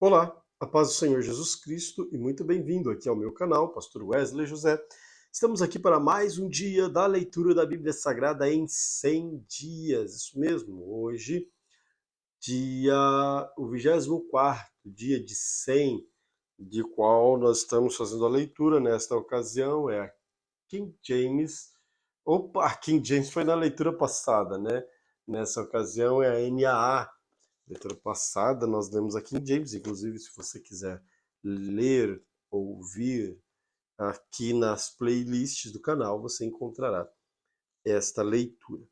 Olá, a paz do Senhor Jesus Cristo e muito bem-vindo aqui ao meu canal, Pastor Wesley José. Estamos aqui para mais um dia da leitura da Bíblia Sagrada em 100 dias. Isso mesmo, hoje, o 24º dia de 100, de qual nós estamos fazendo a leitura nesta ocasião, é a King James. Opa, a King James foi na leitura passada, né? Nessa ocasião é a NAA. Leitura passada, nós lemos aqui em James, inclusive, se você quiser ler, ouvir aqui nas playlists do canal, você encontrará esta leitura.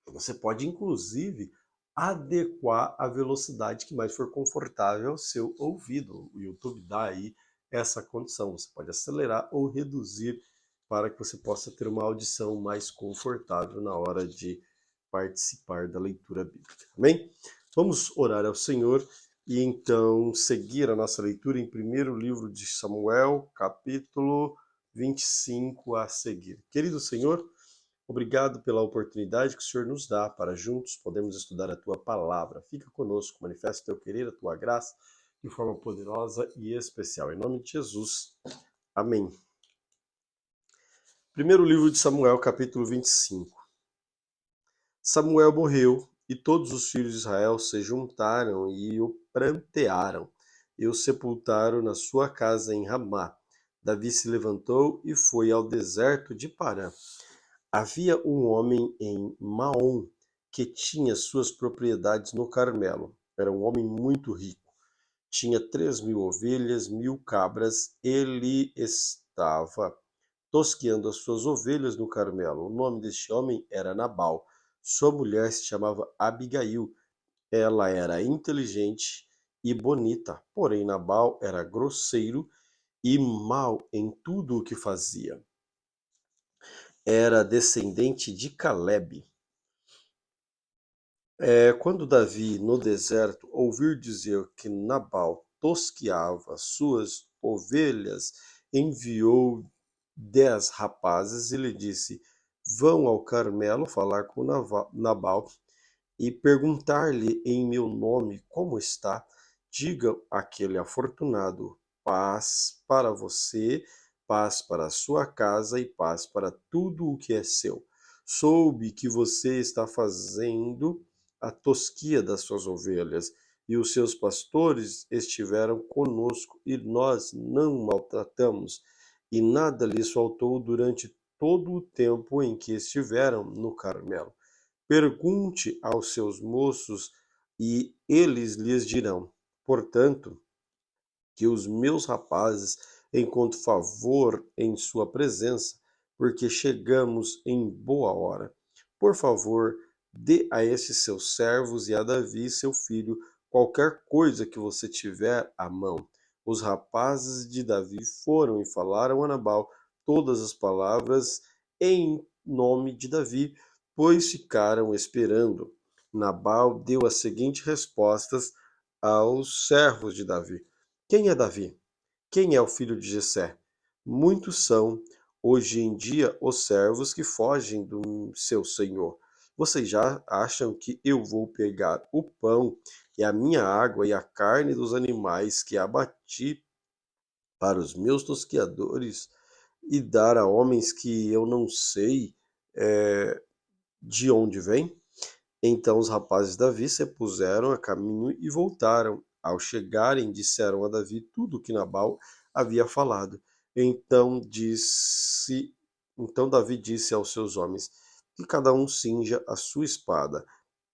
Você pode, inclusive, adequar a velocidade que mais for confortável ao seu ouvido. O YouTube dá aí essa condição. Você pode acelerar ou reduzir para que você possa ter uma audição mais confortável na hora de participar da leitura bíblica. Amém? Vamos orar ao Senhor e então seguir a nossa leitura em primeiro livro de Samuel, capítulo 25 a seguir. Querido Senhor, obrigado pela oportunidade que o Senhor nos dá para juntos podermos estudar a Tua Palavra. Fica conosco, manifesta o Teu querer, a Tua graça de forma poderosa e especial. Em nome de Jesus. Amém. Primeiro livro de Samuel, capítulo 25. Samuel morreu e todos os filhos de Israel se juntaram e o prantearam e o sepultaram na sua casa em Ramá. Davi se levantou e foi ao deserto de Parã. Havia um homem em Maom que tinha suas propriedades no Carmelo. Era um homem muito rico. Tinha 3.000 ovelhas, 1.000 cabras. Ele estava tosqueando as suas ovelhas no Carmelo. O nome deste homem era Nabal. Sua mulher se chamava Abigail. Ela era inteligente e bonita, porém Nabal era grosseiro e mau em tudo o que fazia. Era descendente de Calebe. Quando Davi, no deserto, ouviu dizer que Nabal tosqueava suas ovelhas, enviou 10 rapazes e lhe disse: Vão ao Carmelo falar com Nabal e perguntar-lhe em meu nome como está. Diga àquele afortunado: paz para você, paz para a sua casa e paz para tudo o que é seu. Soube que você está fazendo a tosquia das suas ovelhas, e os seus pastores estiveram conosco, e nós não maltratamos, e nada lhes faltou durante todo o tempo em que estiveram no Carmelo. Pergunte aos seus moços, e eles lhes dirão. Portanto, que os meus rapazes encontrem favor em sua presença, porque chegamos em boa hora. Por favor, dê a esses seus servos e a Davi, seu filho, qualquer coisa que você tiver à mão. Os rapazes de Davi foram e falaram a Nabal todas as palavras em nome de Davi, pois ficaram esperando. Nabal deu as seguintes respostas aos servos de Davi. Quem é Davi? Quem é o filho de Jessé? Muitos são, hoje em dia, os servos que fogem do seu senhor. Vocês já acham que eu vou pegar o pão e a minha água e a carne dos animais que abati para os meus tosqueadores e dar a homens que eu não sei de onde vem? Então os rapazes de Davi se puseram a caminho e voltaram. Ao chegarem, disseram a Davi tudo o que Nabal havia falado. Então disse, então Davi disse aos seus homens que cada um cinja a sua espada.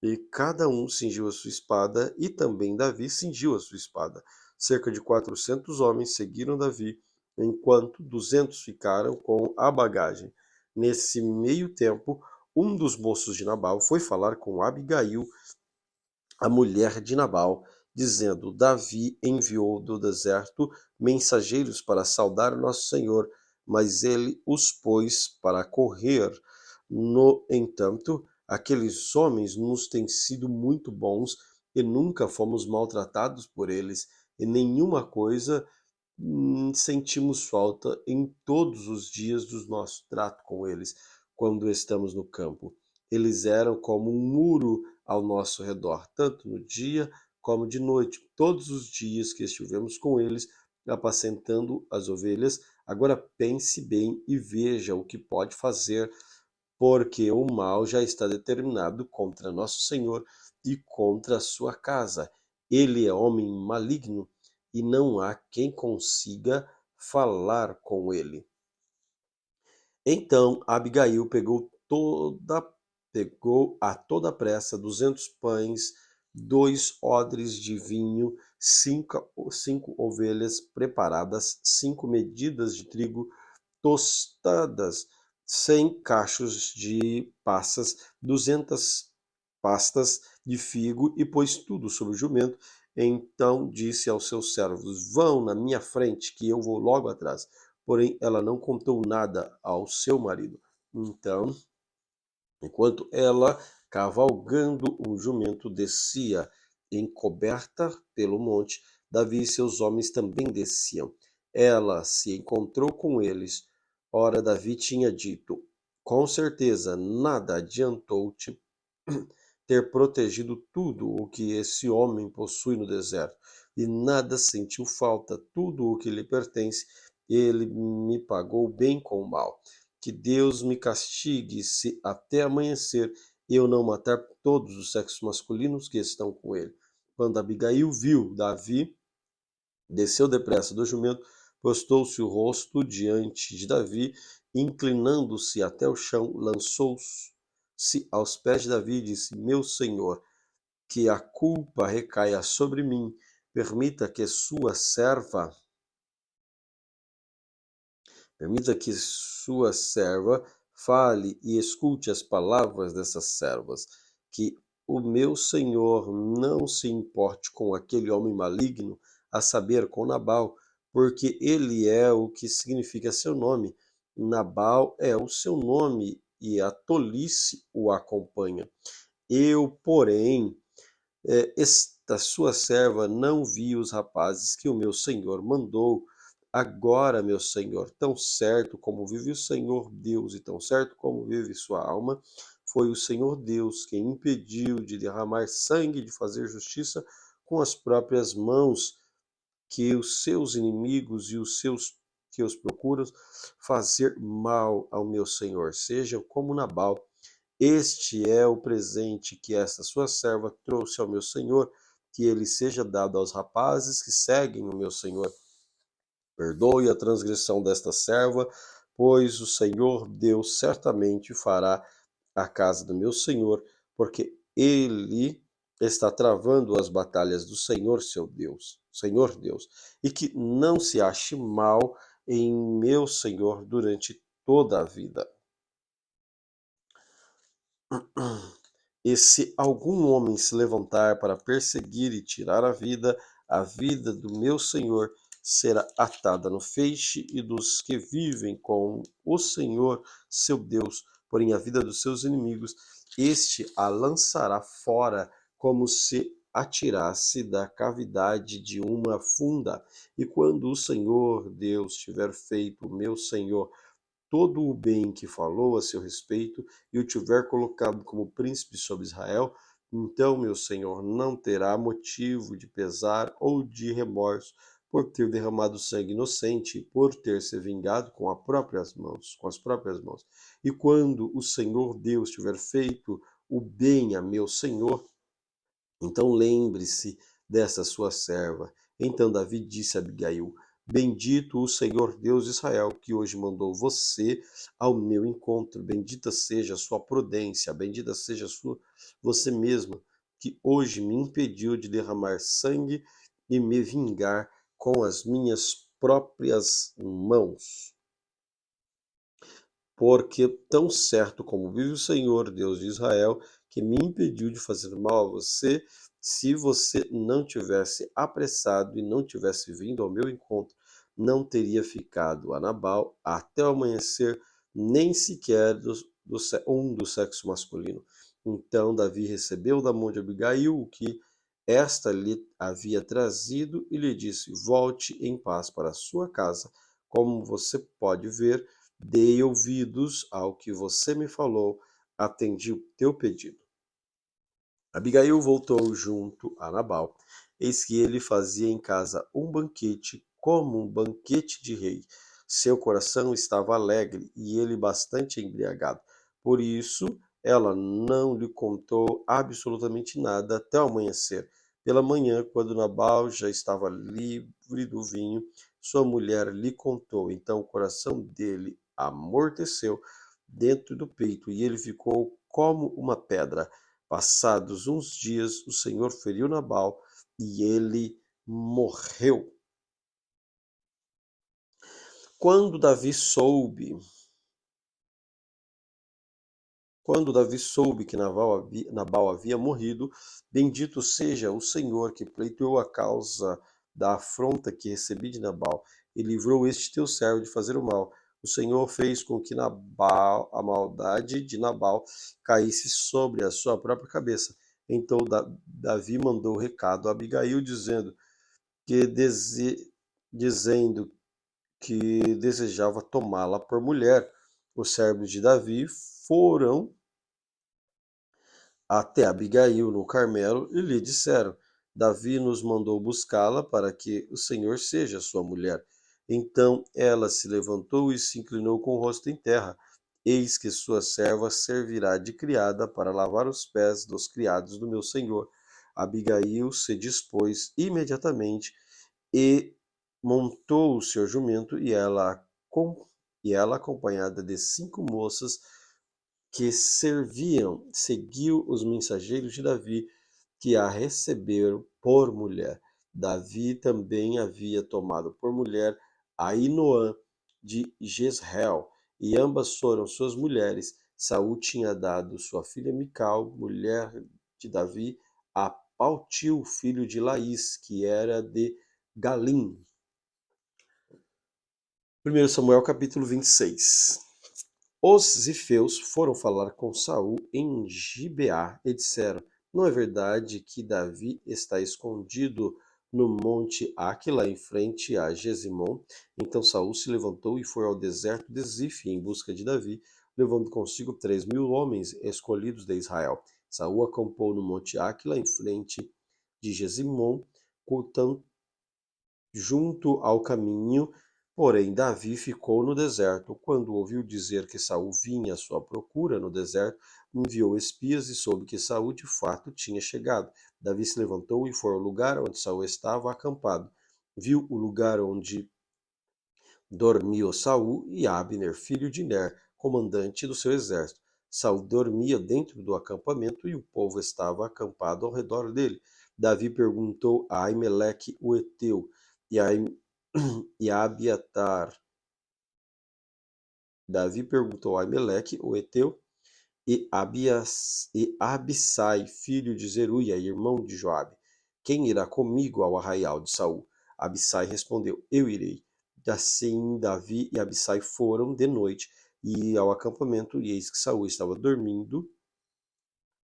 E cada um cingiu a sua espada, e também Davi cingiu a sua espada. Cerca de 400 homens seguiram Davi, enquanto 200 ficaram com a bagagem. Nesse meio tempo, um dos moços de Nabal foi falar com Abigail, a mulher de Nabal, dizendo: Davi enviou do deserto mensageiros para saudar o nosso senhor, mas ele os pôs para correr. No entanto, aqueles homens nos têm sido muito bons e nunca fomos maltratados por eles, e nenhuma coisa sentimos falta em todos os dias do nosso trato com eles, quando estamos no campo. Eles eram como um muro ao nosso redor, tanto no dia como de noite, todos os dias que estivemos com eles, apacentando as ovelhas. Agora pense bem e veja o que pode fazer, porque o mal já está determinado contra nosso Senhor e contra a sua casa. Ele é homem maligno e não há quem consiga falar com ele. Então Abigail pegou a toda pressa 200 pães, 2 odres de vinho, cinco ovelhas preparadas, 5 medidas de trigo tostadas, 100 cachos de passas, 200 pastas de figo, e pôs tudo sobre o jumento. Então disse aos seus servos: Vão na minha frente, que eu vou logo atrás. Porém, ela não contou nada ao seu marido. Então, enquanto ela, cavalgando um jumento, descia encoberta pelo monte, Davi e seus homens também desciam. Ela se encontrou com eles. Ora, Davi tinha dito: Com certeza nada adiantou-te ter protegido tudo o que esse homem possui no deserto, e nada sentiu falta, tudo o que lhe pertence, ele me pagou bem com o mal. Que Deus me castigue se até amanhecer eu não matar todos os sexos masculinos que estão com ele. Quando Abigail viu Davi, desceu depressa do jumento, postou-se o rosto diante de Davi, inclinando-se até o chão, lançou-se aos pés de Davi e disse: Meu senhor, que a culpa recaia sobre mim. Permita que sua serva fale e escute as palavras dessas servas. Que o meu senhor não se importe com aquele homem maligno, a saber, com Nabal, porque ele é o que significa seu nome. Nabal é o seu nome e a tolice o acompanha. Eu, porém, esta sua serva não viu os rapazes que o meu senhor mandou. Agora, meu senhor, tão certo como vive o Senhor Deus e tão certo como vive sua alma, foi o Senhor Deus quem impediu de derramar sangue, de fazer justiça com as próprias mãos, que os seus inimigos e os seus que os procuram fazer mal ao meu senhor sejam como Nabal. Este é o presente que esta sua serva trouxe ao meu senhor, que ele seja dado aos rapazes que seguem o meu senhor. Perdoe a transgressão desta serva, pois o Senhor Deus certamente fará a casa do meu senhor, porque ele está travando as batalhas do Senhor, seu Deus, Senhor Deus, e que não se ache mal em meu senhor durante toda a vida. E se algum homem se levantar para perseguir e tirar a vida do meu senhor será atada no feixe, e dos que vivem com o Senhor, seu Deus, porém a vida dos seus inimigos, este a lançará fora como se atirasse da cavidade de uma funda. E quando o Senhor Deus tiver feito o meu senhor todo o bem que falou a seu respeito e o tiver colocado como príncipe sobre Israel, então meu senhor não terá motivo de pesar ou de remorso por ter derramado sangue inocente, por ter se vingado com as próprias mãos. E quando o Senhor Deus tiver feito o bem a meu senhor, então lembre-se dessa sua serva. Então Davi disse a Abigail: Bendito o Senhor Deus de Israel, que hoje mandou você ao meu encontro. Bendita seja a sua prudência, bendita seja você mesma, que hoje me impediu de derramar sangue e me vingar com as minhas próprias mãos. Porque tão certo como vive o Senhor, Deus de Israel, que me impediu de fazer mal a você, se você não tivesse apressado e não tivesse vindo ao meu encontro, não teria ficado a Nabal até o amanhecer, nem sequer um do sexo masculino. Então Davi recebeu da mão de Abigail o que esta lhe havia trazido e lhe disse: Volte em paz para a sua casa. Como você pode ver, dei ouvidos ao que você me falou, atendi o teu pedido. Abigail voltou junto a Nabal. Eis que ele fazia em casa um banquete, como um banquete de rei. Seu coração estava alegre e ele bastante embriagado. Por isso, ela não lhe contou absolutamente nada até o amanhecer. Pela manhã, quando Nabal já estava livre do vinho, sua mulher lhe contou. Então o coração dele amorteceu dentro do peito e ele ficou como uma pedra. Passados uns dias, o Senhor feriu Nabal e ele morreu. Quando Davi soube, quando Davi soube que Nabal havia morrido, bendito seja o Senhor que pleiteou a causa da afronta que recebi de Nabal e livrou este teu servo de fazer o mal. O Senhor fez com que a maldade de Nabal caísse sobre a sua própria cabeça. Então Davi mandou recado a Abigail que dese- dizendo que desejava tomá-la por mulher. Os servos de Davi foram até Abigail no Carmelo e lhe disseram: Davi nos mandou buscá-la para que o Senhor seja sua mulher. Então ela se levantou e se inclinou com o rosto em terra. Eis que sua serva servirá de criada para lavar os pés dos criados do meu senhor. Abigail se dispôs imediatamente e montou o seu jumento, e ela acompanhada de 5 moças que seguiu os mensageiros de Davi, que a receberam por mulher. Davi também havia tomado por mulher Ainoã de Jezreel, e ambas foram suas mulheres. Saul tinha dado sua filha Mical, mulher de Davi, a Paltil, filho de Laís, que era de Galim. 1 Samuel capítulo 26. Os zifeus foram falar com Saul em Gibeá e disseram: Não é verdade que Davi está escondido no monte Áquila, em frente a Gesimon? Então Saul se levantou e foi ao deserto de Zif em busca de Davi, levando consigo 3.000 homens escolhidos de Israel. Saul acampou no monte Áquila, em frente de Gesimon, junto ao caminho. Porém Davi ficou no deserto. Quando ouviu dizer que Saul vinha à sua procura no deserto, enviou espias e soube que Saul de fato tinha chegado. Davi se levantou e foi ao lugar onde Saul estava acampado. Viu o lugar onde dormiu Saul e Abner, filho de Ner, comandante do seu exército. Saul dormia dentro do acampamento e o povo estava acampado ao redor dele. Davi perguntou a Aimeleque o heteu e a Abiatar. Davi perguntou a Aimeleque o heteu e Abissai, filho de Zeruia, irmão de Joabe: Quem irá comigo ao arraial de Saul? Abissai respondeu: Eu irei. Assim Davi e Abissai foram de noite e ao acampamento, e eis que Saul estava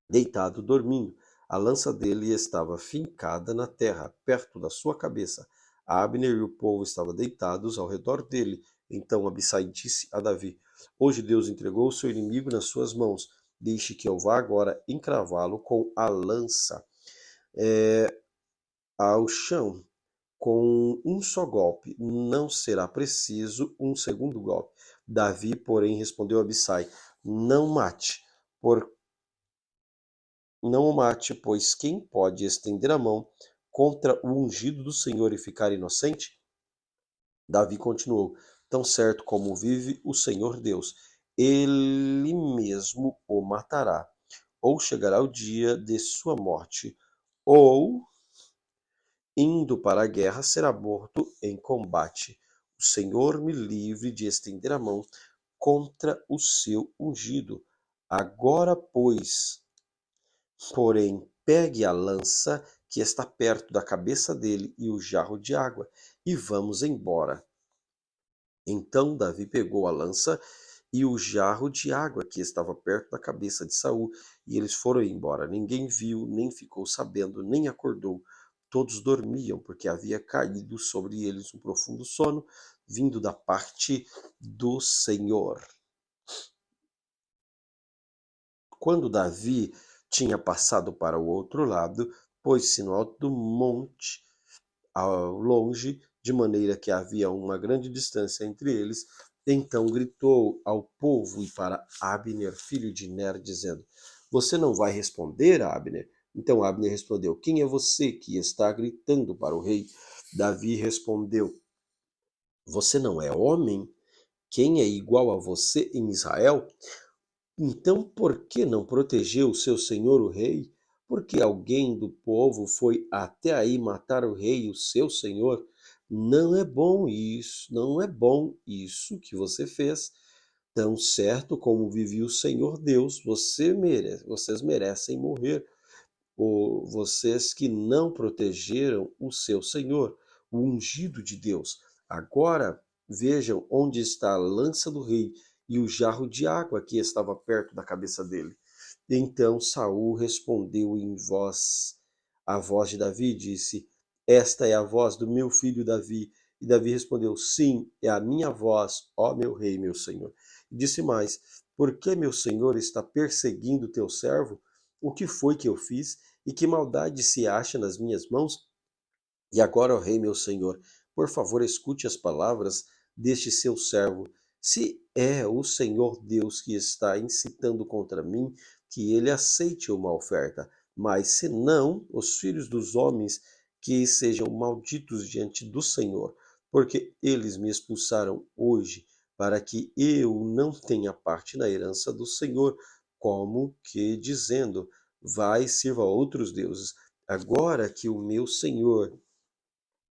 deitado dormindo. A lança dele estava fincada na terra, perto da sua cabeça. Abner e o povo estavam deitados ao redor dele. Então Abissai disse a Davi: Hoje Deus entregou o seu inimigo nas suas mãos. Deixe que eu vá agora encravá-lo com a lança ao chão. Com um só golpe, não será preciso um segundo golpe. Davi, porém, respondeu a Abissai: por Não o mate, pois quem pode estender a mão contra o ungido do Senhor e ficar inocente? Davi continuou: Tão certo como vive o Senhor Deus, ele mesmo o matará. Ou chegará o dia de sua morte, ou, indo para a guerra, será morto em combate. O Senhor me livre de estender a mão contra o seu ungido. Agora, pois, porém, pegue a lança que está perto da cabeça dele e o jarro de água, e vamos embora. Então Davi pegou a lança e o jarro de água que estava perto da cabeça de Saul, e eles foram embora. Ninguém viu, nem ficou sabendo, nem acordou. Todos dormiam, porque havia caído sobre eles um profundo sono, vindo da parte do Senhor. Quando Davi tinha passado para o outro lado, pôs-se no alto do monte, ao longe, de maneira que havia uma grande distância entre eles. Então gritou ao povo e para Abner, filho de Ner, dizendo: Você não vai responder, Abner? Então Abner respondeu: Quem é você que está gritando para o rei? Davi respondeu: Você não é homem? Quem é igual a você em Israel? Então, por que não protegeu o seu senhor o rei? Porque alguém do povo foi até aí matar o rei, o seu senhor? Não é bom isso que você fez. Tão certo como vive o Senhor Deus, vocês merecem morrer, ou vocês que não protegeram o seu Senhor, o ungido de Deus. Agora vejam onde está a lança do rei e o jarro de água que estava perto da cabeça dele. Então Saul respondeu a voz de Davi, disse: Esta é a voz do meu filho Davi. E Davi respondeu: Sim, é a minha voz, ó meu rei, meu senhor. E disse mais: Por que meu senhor está perseguindo teu servo? O que foi que eu fiz? E que maldade se acha nas minhas mãos? E agora, ó rei meu senhor, por favor, escute as palavras deste seu servo. Se é o Senhor Deus que está incitando contra mim, que ele aceite uma oferta. Mas se não, os filhos dos homens que sejam malditos diante do Senhor, porque eles me expulsaram hoje, para que eu não tenha parte na herança do Senhor, como que dizendo: vai, sirva a outros deuses. Agora que o meu Senhor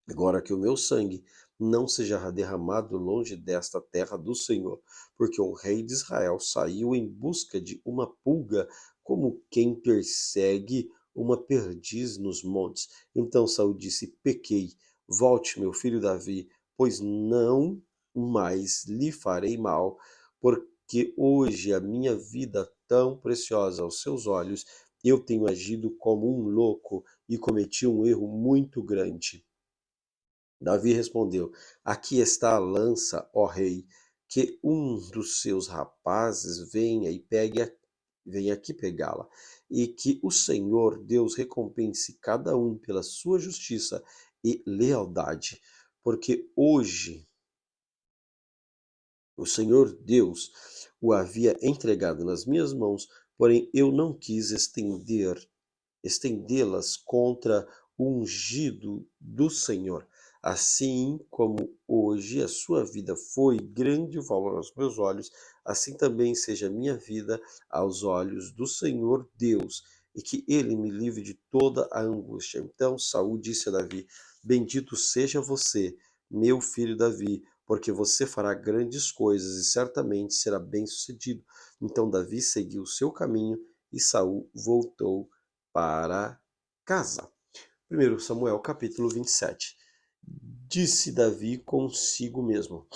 Agora que o meu sangue não seja derramado longe desta terra do Senhor, porque o rei de Israel saiu em busca de uma pulga, como quem persegue uma perdiz nos montes. Então Saul disse: Pequei, volte, meu filho Davi, pois não mais lhe farei mal, porque hoje a minha vida tão preciosa aos seus olhos, eu tenho agido como um louco e cometi um erro muito grande. Davi respondeu: Aqui está a lança, ó rei, que um dos seus rapazes venha aqui pegá-la, e que o Senhor Deus recompense cada um pela sua justiça e lealdade, porque hoje o Senhor Deus o havia entregado nas minhas mãos, porém eu não quis estendê-las contra o ungido do Senhor. Assim como hoje a sua vida foi grande valor aos meus olhos, assim também seja a minha vida aos olhos do Senhor Deus, e que ele me livre de toda a angústia. Então Saul disse a Davi: Bendito seja você, meu filho Davi, porque você fará grandes coisas e certamente será bem-sucedido. Então Davi seguiu o seu caminho e Saul voltou para casa. 1 Samuel capítulo 27. Disse Davi consigo mesmo: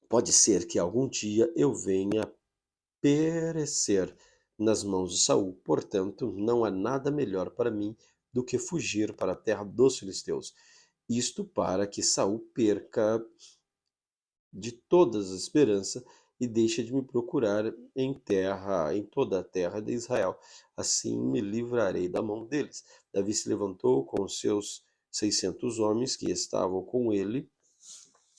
Pode ser que algum dia eu venha perecer nas mãos de Saul, portanto, não há nada melhor para mim do que fugir para a terra dos filisteus. Isto para que Saul perca de todas as esperanças e deixa de me procurar em toda a terra de Israel. Assim me livrarei da mão deles. Davi se levantou com os seus 600 homens que estavam com ele,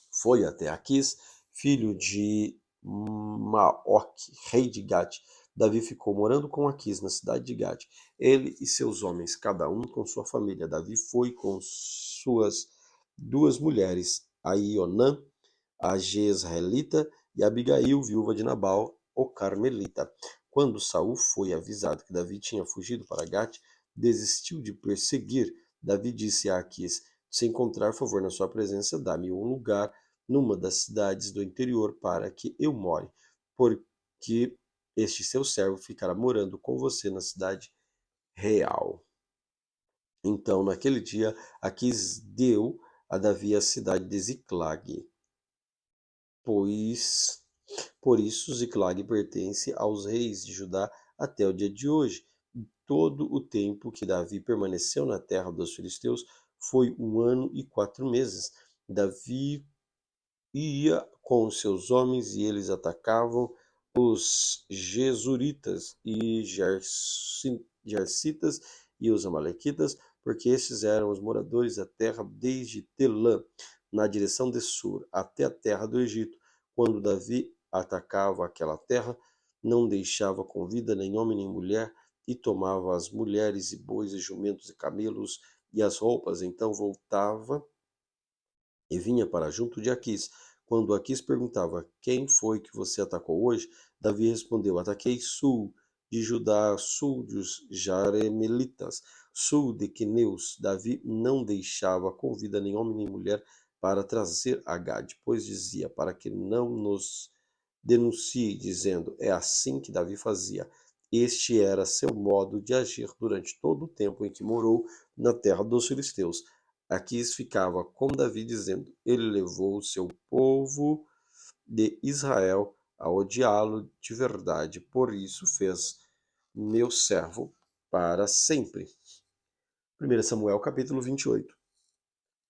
foi até Aquis, filho de Maoque, rei de Gade. Davi ficou morando com Aquis na cidade de Gade, ele e seus homens, cada um com sua família. Davi foi com suas duas mulheres, Aionã, a Jezreelita, e Abigail, viúva de Nabal, o Carmelita. Quando Saul foi avisado que Davi tinha fugido para Gate, desistiu de perseguir. Davi disse a Aquis: Se encontrar favor na sua presença, dá-me um lugar numa das cidades do interior para que eu more, porque este seu servo ficará morando com você na cidade real. Então, naquele dia, Aquis deu a Davi a cidade de Ziclag, pois por isso Ziclag pertence aos reis de Judá até o dia de hoje. Todo o tempo que Davi permaneceu na terra dos filisteus foi 1 ano e 4 meses. Davi ia com os seus homens e eles atacavam os Gesuritas e Jersitas e os Amalequitas, porque esses eram os moradores da terra desde Telã, na direção de Sur, até a terra do Egito. Quando Davi atacava aquela terra, não deixava com vida nem homem nem mulher, e tomava as mulheres e bois e jumentos e camelos e as roupas. Então voltava e vinha para junto de Aquis. Quando Aquis perguntava: Quem foi que você atacou hoje? Davi respondeu: Ataquei sul de Judá, sul dos Jaremelitas, sul de Queneus. Davi não deixava com vida nem homem nem mulher para trazer a Gade, pois dizia: Para que não nos denuncie, dizendo: É assim que Davi fazia. Este era seu modo de agir durante todo o tempo em que morou na terra dos filisteus. Aquis ficava com Davi, dizendo: Ele levou o seu povo de Israel a odiá-lo de verdade, por isso fez meu servo para sempre. 1 Samuel capítulo 28.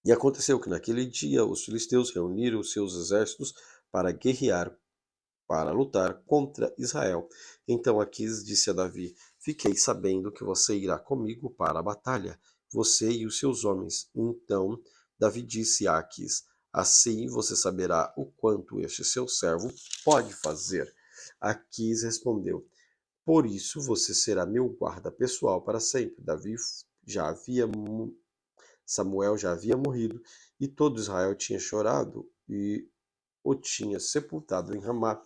E aconteceu que naquele dia os filisteus reuniram seus exércitos para guerrear, para lutar contra Israel. Então Aquis disse a Davi: Fiquei sabendo que você irá comigo para a batalha, você e os seus homens. Então Davi disse a Aquis: Assim você saberá o quanto este seu servo pode fazer. Aquis respondeu: Por isso você será meu guarda pessoal para sempre. Já havia Samuel já havia morrido e todo Israel tinha chorado e o tinha sepultado em Ramá,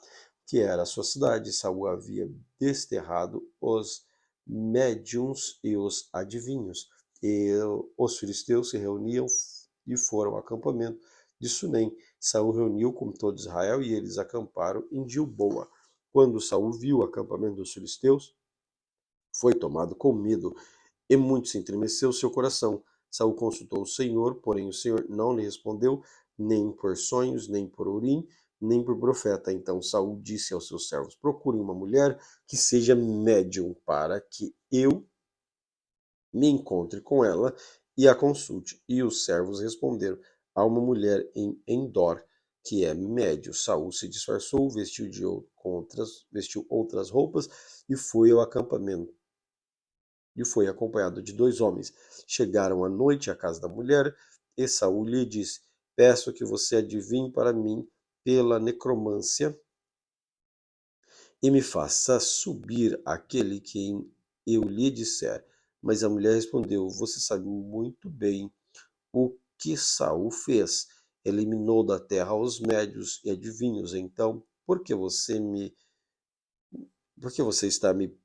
que era a sua cidade. Saul havia desterrado os médiuns e os adivinhos. E os filisteus se reuniam e foram ao acampamento de Sunem. Saul reuniu com todo Israel e eles acamparam em Gilboa. Quando Saul viu o acampamento dos filisteus, foi tomado com medo e muito se entremeceu seu coração. Saul consultou o Senhor, porém o Senhor não lhe respondeu, nem por sonhos, nem por Urim, nem por profeta. Então Saul disse aos seus servos: Procurem uma mulher que seja médium, para que eu me encontre com ela e a consulte. E os servos responderam: Há uma mulher em Endor que é médio. Saul se disfarçou, vestiu outras roupas e foi ao acampamento e foi acompanhado de 2 homens. Chegaram à noite à casa da mulher, e Saul lhe disse: Peço que você adivinhe para mim pela necromância e me faça subir aquele quem eu lhe disser. Mas a mulher respondeu: Você sabe muito bem o que Saul fez. Eliminou da terra os médios e adivinhos. Então, por que você está me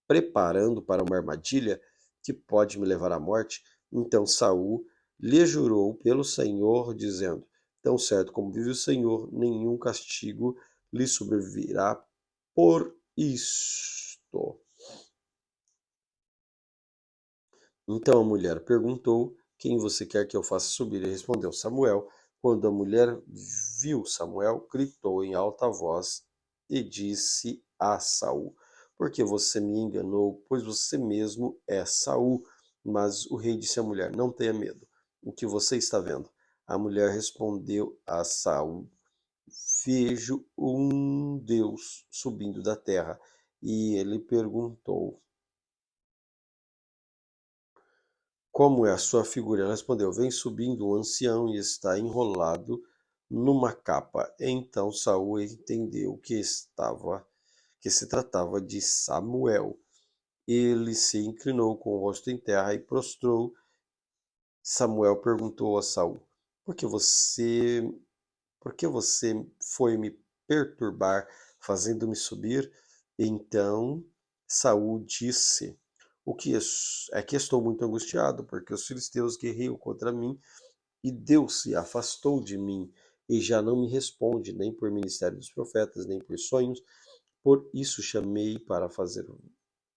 preparando para uma armadilha que pode me levar à morte? Então Saul lhe jurou pelo Senhor, dizendo: Tão certo como vive o Senhor, nenhum castigo lhe sobrevirá por isto. Então a mulher perguntou: Quem você quer que eu faça subir? E respondeu: Samuel. Quando a mulher viu Samuel, gritou em alta voz e disse a Saul: Por que você me enganou? Pois você mesmo é Saul. Mas o rei disse à mulher: Não tenha medo. O que você está vendo? A mulher respondeu a Saul: Vejo um Deus subindo da terra. E ele perguntou: Como é a sua figura? Ela respondeu: Vem subindo um ancião e está enrolado numa capa. Então Saul entendeu que se tratava de Samuel. Ele se inclinou com o rosto em terra e prostrou. Samuel perguntou a Saul: Por que você, por que você foi me perturbar, fazendo-me subir? Então Saul disse: O que é que estou muito angustiado, porque os filisteus guerreiam contra mim e Deus se afastou de mim e já não me responde, nem por ministério dos profetas, nem por sonhos. Por isso chamei para fazer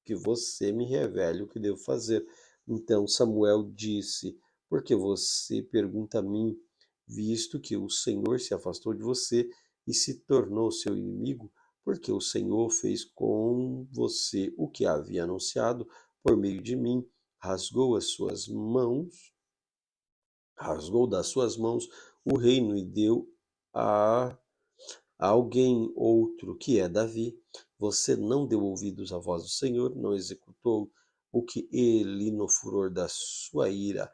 que você me revele o que devo fazer. Então Samuel disse: Por que você pergunta a mim, visto que o Senhor se afastou de você e se tornou seu inimigo? Porque o Senhor fez com você o que havia anunciado por meio de mim, rasgou as suas mãos, rasgou das suas mãos o reino e deu a alguém outro que é Davi. Você não deu ouvidos à voz do Senhor, não executou o que ele, no furor da sua ira,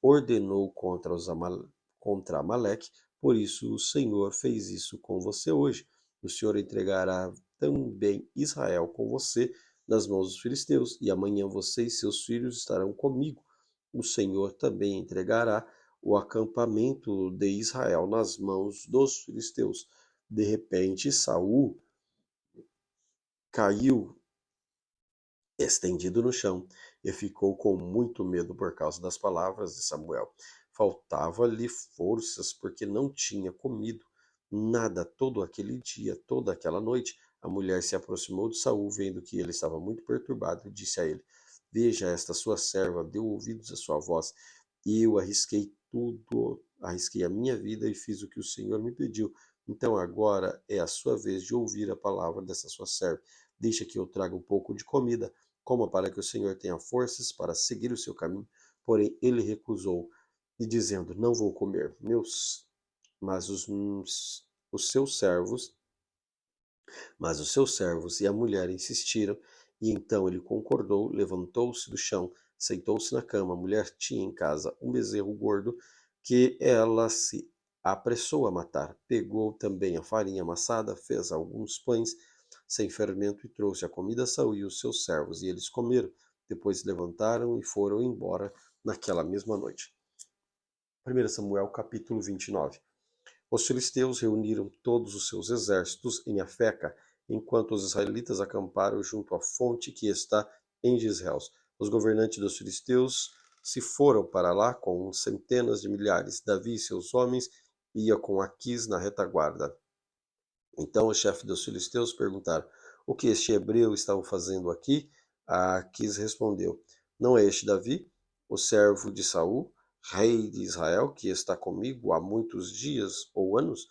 ordenou contra Amaleque. Por isso o Senhor fez isso com você hoje. O Senhor entregará também Israel com você nas mãos dos filisteus, e amanhã você e seus filhos estarão comigo. O Senhor também entregará o acampamento de Israel nas mãos dos filisteus. De repente, Saul caiu estendido no chão e ficou com muito medo por causa das palavras de Samuel. Faltava-lhe forças porque não tinha comido nada todo aquele dia, toda aquela noite. A mulher se aproximou de Saul, vendo que ele estava muito perturbado, e disse a ele: Veja, esta sua serva deu ouvidos à sua voz, e eu arrisquei tudo, arrisquei a minha vida e fiz o que o Senhor me pediu. Então agora é a sua vez de ouvir a palavra dessa sua serva. Deixa que eu traga um pouco de comida, coma para que o Senhor tenha forças para seguir o seu caminho. Porém, ele recusou, e dizendo: Não vou comer. Mas os seus servos mas os seus servos e a mulher insistiram, e então ele concordou, levantou-se do chão, sentou-se na cama. A mulher tinha em casa um bezerro gordo que ela se apressou a matar. Pegou também a farinha amassada, fez alguns pães sem fermento e trouxe a comida a Saul e os seus servos, e eles comeram. Depois se levantaram e foram embora naquela mesma noite. 1 Samuel capítulo 29. Os filisteus reuniram todos os seus exércitos em Afeca, enquanto os israelitas acamparam junto à fonte que está em Gisrael. Os governantes dos filisteus se foram para lá com centenas de milhares. Davi e seus homens iam com Aquis na retaguarda. Então os chefes dos filisteus perguntaram: O que este hebreu estava fazendo aqui? Aquis respondeu: Não é este Davi, o servo de Saul, rei de Israel, que está comigo há muitos dias ou anos?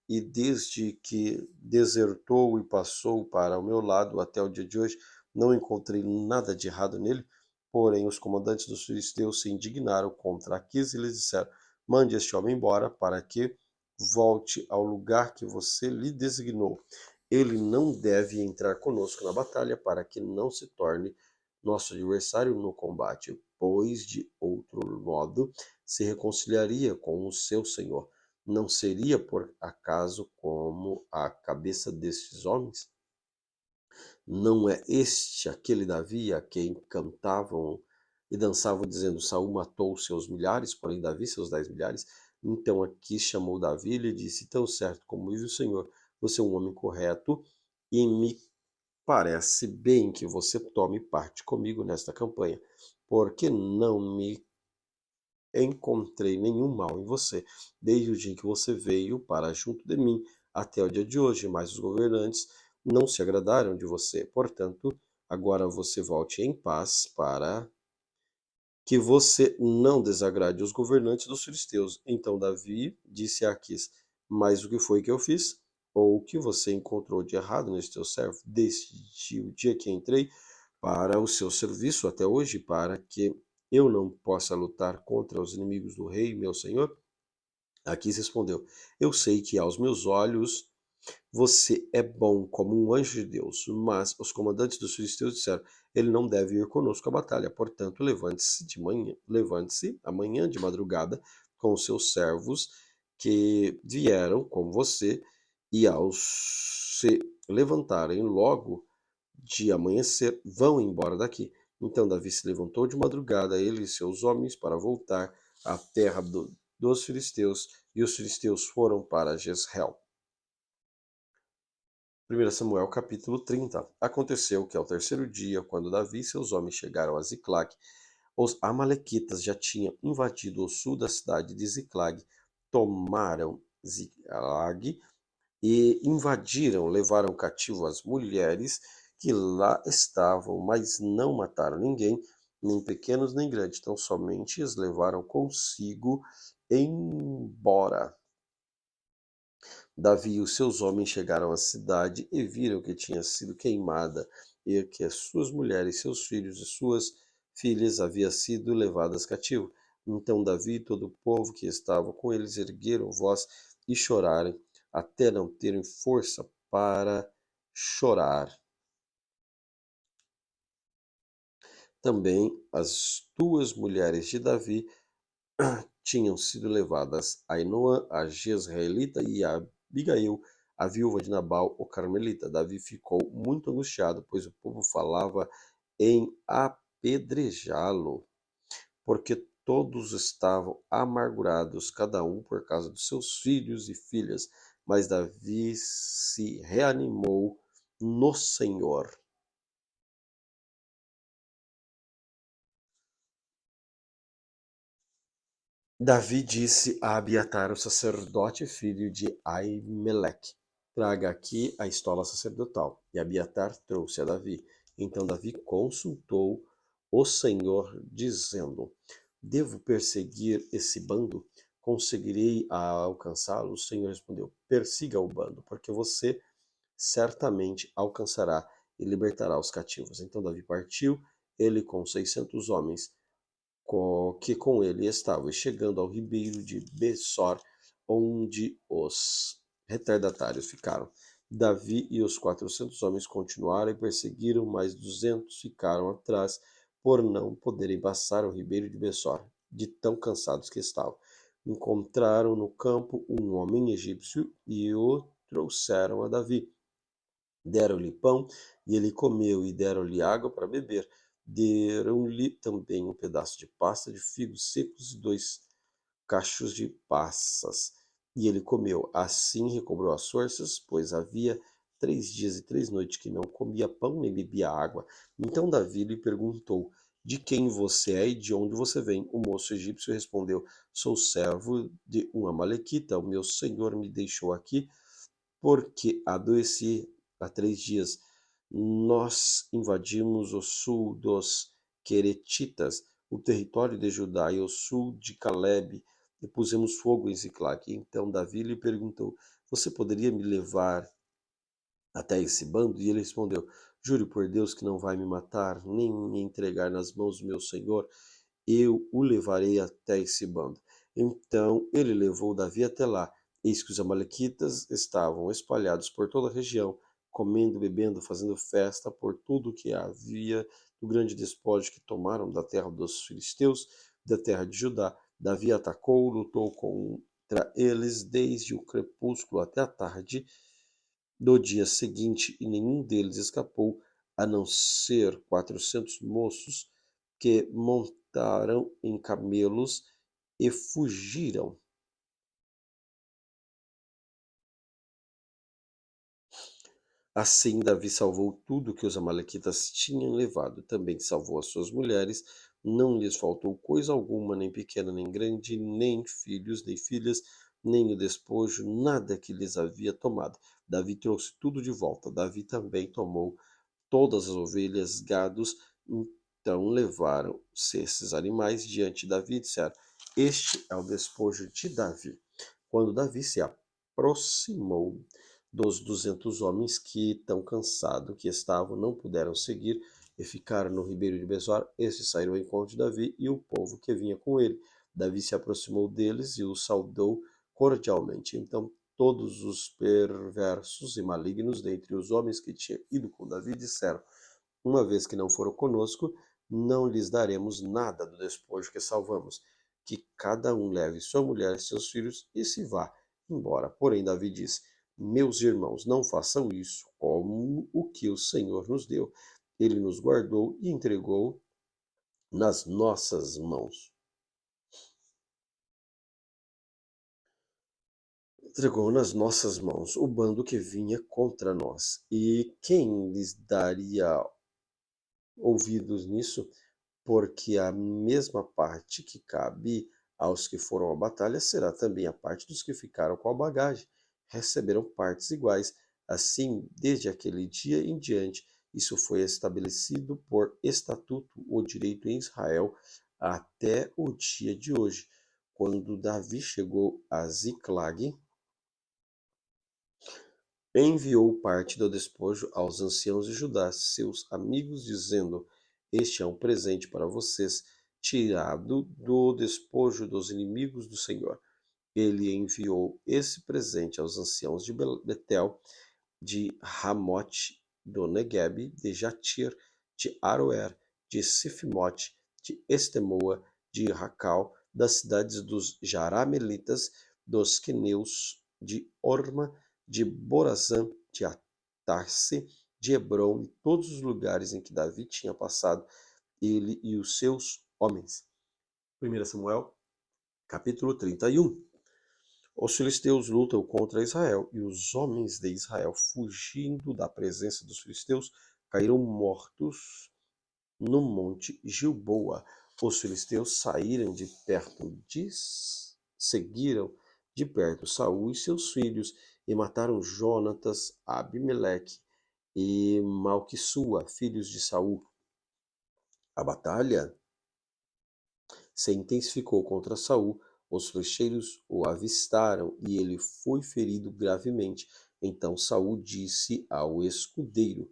E desde que desertou e passou para o meu lado até o dia de hoje, não encontrei nada de errado nele. Porém, os comandantes dos filisteus se indignaram contra Aquis e lhes disseram: Mande este homem embora, para que volte ao lugar que você lhe designou. Ele não deve entrar conosco na batalha, para que não se torne nosso adversário no combate, pois de outro modo se reconciliaria com o seu senhor. Não seria por acaso como a cabeça destes homens? Não é este aquele Davi a quem cantavam e dançavam, dizendo: Saul matou seus milhares, porém Davi seus 10 milhares? Então aqui chamou Davi e lhe disse: Tão certo como vive o Senhor, você é um homem correto, e me parece bem que você tome parte comigo nesta campanha, porque não me encontrei nenhum mal em você, desde o dia que você veio para junto de mim até o dia de hoje, mas os governantes não se agradaram de você. Portanto, agora você volte em paz, para que você não desagrade os governantes dos filisteus. Então Davi disse a Aquis: Mas o que foi que eu fiz? Ou o que você encontrou de errado neste teu servo, desde o dia que entrei para o seu serviço até hoje, para que eu não possa lutar contra os inimigos do rei, meu senhor? Aquis respondeu: Eu sei que aos meus olhos você é bom como um anjo de Deus. Mas os comandantes dos filisteus disseram: Ele não deve ir conosco à batalha. Portanto, levante-se amanhã de madrugada com os seus servos que vieram com você, e ao se levantarem logo de amanhecer, vão embora daqui. Então Davi se levantou de madrugada, ele e seus homens, para voltar à terra dos filisteus, e os filisteus foram para Jezreel. 1 Samuel capítulo 30. Aconteceu que ao terceiro dia, quando Davi e seus homens chegaram a Ziclag, os amalequitas já tinham invadido o sul da cidade de Ziclag, tomaram Ziclag e invadiram, levaram cativo as mulheres que lá estavam, mas não mataram ninguém, nem pequenos nem grandes, então somente as levaram consigo embora. Davi e os seus homens chegaram à cidade e viram que tinha sido queimada, e que as suas mulheres, seus filhos e suas filhas haviam sido levadas cativo. Então Davi e todo o povo que estava com eles ergueram voz e choraram. até não terem força para chorar. Também as duas mulheres de Davi tinham sido levadas, Ainoã, a jezreelita, e a Abigail, a viúva de Nabal, o carmelita. Davi ficou muito angustiado, pois o povo falava em apedrejá-lo, porque todos estavam amargurados, cada um por causa dos seus filhos e filhas. Mas Davi se reanimou no Senhor. Davi disse a Abiatar, o sacerdote, filho de Aimeleque: traga aqui a estola sacerdotal. E Abiatar trouxe a Davi. Então Davi consultou o Senhor, dizendo: devo perseguir esse bando? Conseguirei alcançá-lo? O Senhor respondeu: persiga o bando, porque você certamente alcançará e libertará os cativos. Então Davi partiu, ele com 600 homens que com ele estava, e chegando ao ribeiro de Besor, onde os retardatários ficaram. Davi e os 400 homens continuaram e perseguiram, mas 200 ficaram atrás, por não poderem passar o ribeiro de Besor, de tão cansados que estavam. Encontraram no campo um homem egípcio e o trouxeram a Davi. Deram-lhe pão e ele comeu, e deram-lhe água para beber. Deram-lhe também um pedaço de pasta de figos secos e 2 cachos de passas. E ele comeu. Assim recobrou as forças, pois havia 3 dias e 3 noites que não comia pão nem bebia água. Então Davi lhe perguntou: de quem você é e de onde você vem? O moço egípcio respondeu: sou servo de um amalequita. O meu senhor me deixou aqui porque adoeci há 3 dias. Nós invadimos o sul dos Queretitas, o território de Judá e o sul de Calebe, e pusemos fogo em Ziclague. Então Davi lhe perguntou: você poderia me levar até esse bando? E ele respondeu: juro por Deus que não vai me matar, nem me entregar nas mãos do meu senhor. Eu o levarei até esse bando. Então ele levou Davi até lá. Eis que os amalequitas estavam espalhados por toda a região, comendo, bebendo, fazendo festa por tudo que havia do grande despojo que tomaram da terra dos filisteus, da terra de Judá. Davi atacou, lutou contra eles desde o crepúsculo até a tarde do dia seguinte, e nenhum deles escapou, a não ser 400 moços que montaram em camelos e fugiram. Assim, Davi salvou tudo que os amalequitas tinham levado. Também salvou as suas mulheres. Não lhes faltou coisa alguma, nem pequena, nem grande, nem filhos, nem filhas, nem o despojo, nada que lhes havia tomado. Davi trouxe tudo de volta. Davi também tomou todas as ovelhas, gados. Então levaram-se esses animais diante de Davi e disseram: este é o despojo de Davi. Quando Davi se aproximou dos 200 homens que, tão cansados que estavam, não puderam seguir e ficaram no ribeiro de Besor, estes saíram ao encontro de Davi e o povo que vinha com ele. Davi se aproximou deles e os saudou cordialmente. Então todos os perversos e malignos dentre os homens que tinham ido com Davi disseram: uma vez que não foram conosco, não lhes daremos nada do despojo que salvamos. Que cada um leve sua mulher e seus filhos e se vá embora. Porém, Davi disse: meus irmãos, não façam isso, como o que o Senhor nos deu. Ele nos guardou e entregou nas nossas mãos. Entregou nas nossas mãos o bando que vinha contra nós. E quem lhes daria ouvidos nisso? Porque a mesma parte que cabe aos que foram à batalha será também a parte dos que ficaram com a bagagem. Receberam partes iguais. Assim, desde aquele dia em diante, isso foi estabelecido por estatuto, o direito em Israel, até o dia de hoje. Quando Davi chegou a Ziclag, enviou parte do despojo aos anciãos de Judá, seus amigos, dizendo: este é um presente para vocês, tirado do despojo dos inimigos do Senhor. ele enviou esse presente aos anciãos de Betel, de Ramote do Neguebe, de Jatir, de Aroer, de Sifimote, de Estemoa, de Racal, das cidades dos Jaramelitas, dos queneus, de Orma, de Borazã, de Atarse, de Hebron e todos os lugares em que Davi tinha passado, ele e os seus homens. 1 Samuel, capítulo 31. Os filisteus lutam contra Israel, e os homens de Israel, fugindo da presença dos filisteus, caíram mortos no monte Gilboa. Os filisteus seguiram de perto Saul e seus filhos, e mataram Jonatas, Abimeleque e Malquissua, filhos de Saul. A batalha se intensificou contra Saul. Os flecheiros o avistaram e ele foi ferido gravemente. Então Saul disse ao escudeiro: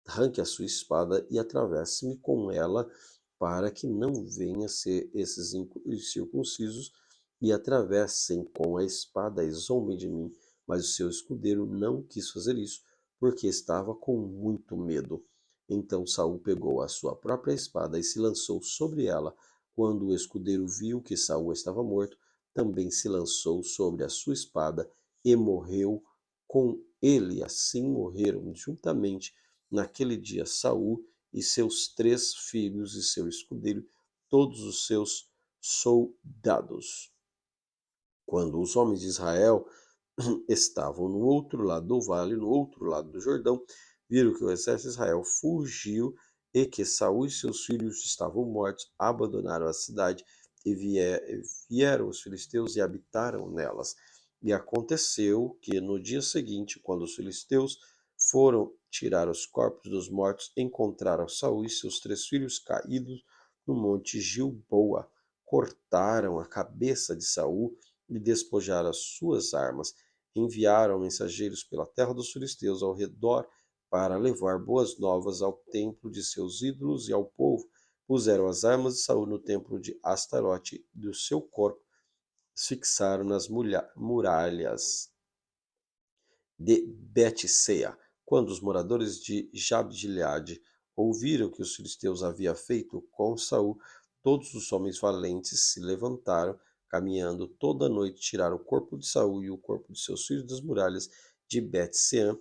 arranque a sua espada e atravesse-me com ela, para que não venha ser esses incircuncisos e atravessem com a espada e zombem de mim. Mas o seu escudeiro não quis fazer isso, porque estava com muito medo. Então Saul pegou a sua própria espada e se lançou sobre ela. Quando o escudeiro viu que Saul estava morto, também se lançou sobre a sua espada e morreu com ele. Assim morreram juntamente naquele dia Saul e seus 3 filhos e seu escudeiro, todos os seus soldados. Quando os homens de Israel estavam no outro lado do vale, no outro lado do Jordão, viram que o exército de Israel fugiu e que Saul e seus filhos estavam mortos, abandonaram a cidade e vieram os filisteus e habitaram nelas. E aconteceu que no dia seguinte, quando os filisteus foram tirar os corpos dos mortos, encontraram Saul e seus 3 filhos caídos no monte Gilboa. Cortaram a cabeça de Saul e despojaram as suas armas. Enviaram mensageiros pela terra dos filisteus ao redor para levar boas novas ao templo de seus ídolos e ao povo. Puseram as armas de Saul no templo de Astarote e do seu corpo fixaram nas muralhas de Bet-seá. Quando os moradores de Jabde-Gileade ouviram que os filisteus haviam feito com Saul, todos os homens valentes se levantaram, caminhando toda a noite, tiraram o corpo de Saul e o corpo de seus filhos das muralhas de Bet-seã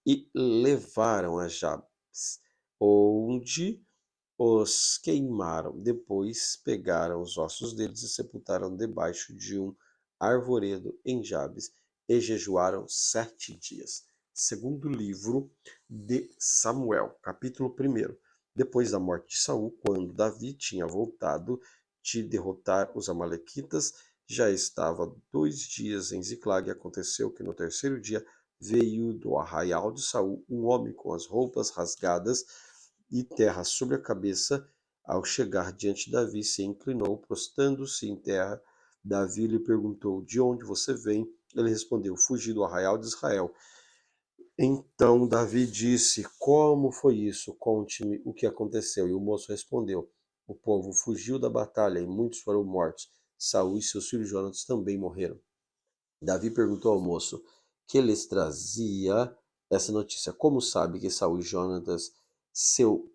e levaram a Jabes, onde os queimaram. Depois pegaram os ossos deles e sepultaram debaixo de um arvoredo em Jabes e jejuaram 7 dias. Segundo livro de Samuel, capítulo 1. Depois da morte de Saul, quando Davi tinha voltado de derrotar os amalequitas, já estava 2 dias em Ziclag. Aconteceu que no 3º dia veio do arraial de Saul um homem com as roupas rasgadas e terra sobre a cabeça. Ao chegar diante de Davi, se inclinou, prostrando-se em terra. Davi lhe perguntou: de onde você vem? Ele respondeu: fugi do arraial de Israel. Então Davi disse: como foi isso? Conte-me o que aconteceu. E o moço respondeu: o povo fugiu da batalha e muitos foram mortos. Saul e seus filhos Jonatas também morreram. Davi perguntou ao moço que lhes trazia essa notícia: como sabe que Saul e Jonatas, seu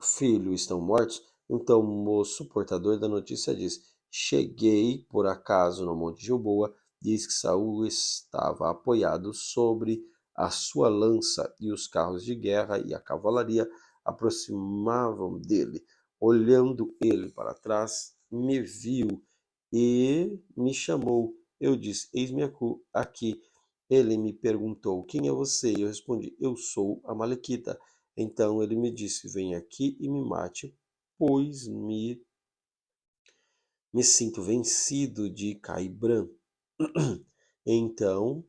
filho, estão mortos? Então o moço, portador da notícia, disse: cheguei por acaso no monte Gilboa, diz que Saul estava apoiado sobre a sua lança e os carros de guerra e a cavalaria aproximavam dele. Olhando ele para trás, me viu e me chamou. Eu disse: eis-me aqui. Ele me perguntou: quem é você? E eu respondi: eu sou a Malequita. Então ele me disse: vem aqui e me mate, pois me sinto vencido de Caibram. Então,